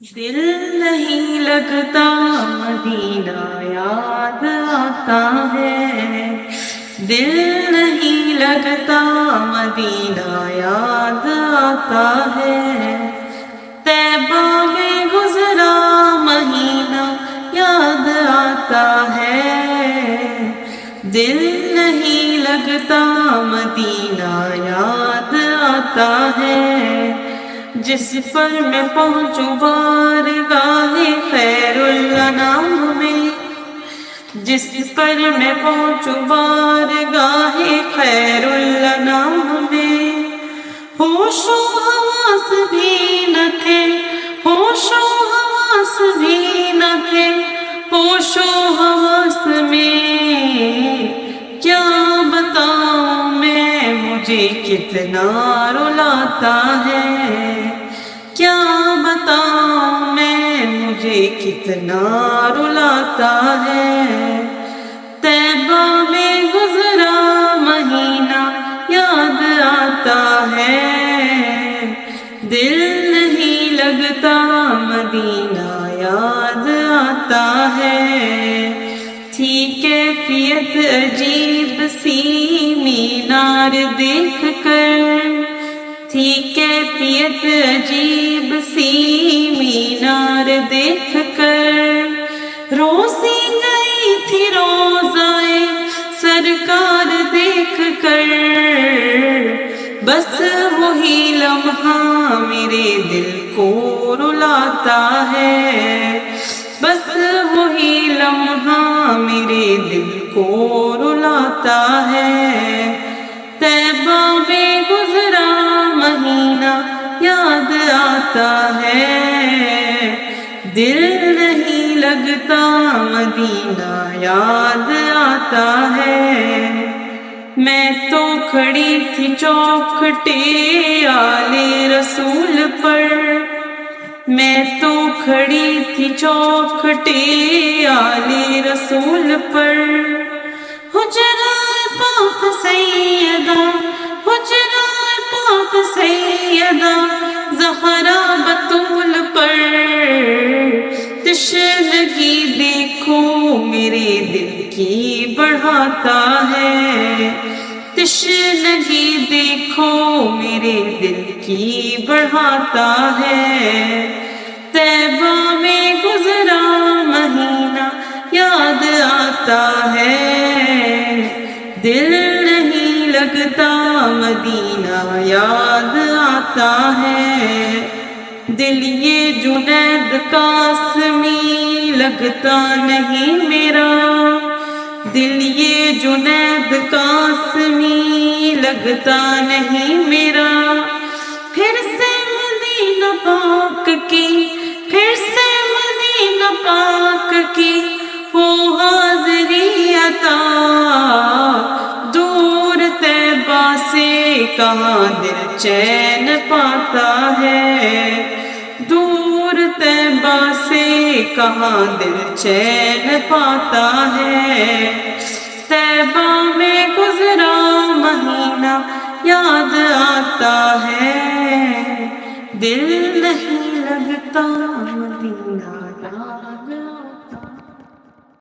دل نہیں لگتا مدینہ یاد آتا ہے، دل نہیں لگتا مدینہ یاد آتا ہے، طیبہ میں گزرا مہینہ یاد آتا ہے، دل نہیں لگتا مدینہ یاد آتا ہے، جس پر میں پہنچوں بارگاہ خیر الانام میں، جس پر میں پہنچوں بارگاہ خیر الانام میں، ہوش و حواس بھی نہ تھے، ہوش و حواس بھی نہ تھے، ہوش و حواس میں کیا بتاؤں میں، مجھے کتنا رلاتا ہے، کیا بتاؤں میں مجھے کتنا رلاتا ہے، طیبہ میں گزرا مہینہ یاد آتا ہے، دل نہیں لگتا مدینہ یاد آتا ہے، تھی کیفیت عجیب سی مینار دیکھ کر، تھی کیفیت عجیب سی مینار دیکھ کر، روزی گئی تھی روزائے سرکار دیکھ کر، بس وہی لمحہ میرے دل کو رلاتا ہے، بس وہی لمحہ میرے دل کو رلاتا ہے، طیبہ میں گزرا مہینہ یاد آتا ہے، دل نہیں لگتا مدینہ یاد آتا ہے، میں تو کھڑی تھی چوکھٹے آل رسول پر، میں تو کھڑی تھی چوکھٹے آل رسول پر، حجرہ پاک سیدہ، حجرہ پاک سیدہ زہرا بطول پر، تشنگی دیکھو میرے دل کی بڑھاتا ہے، تشنگی دیکھو میرے دل کی بڑھاتا ہے، طیبہ میں گزرا مہینہ یاد آتا ہے، دل نہیں لگتا مدینہ یاد آتا ہے، دل یہ جنید قاسمی لگتا نہیں میرا، دل یہ جنید قاسمی لگتا نہیں میرا، پھر سے مدینہ پاک کی، پھر سے مدینہ پاک کی ہو حاضری عطا، دور طیبہ سے کہاں دل چین پاتا ہے، دور طیبہ سے کہاں دل چین پاتا ہے، طیبہ میں گزرا مہینہ یاد آتا ہے، دل نہیں لگتا مدینہ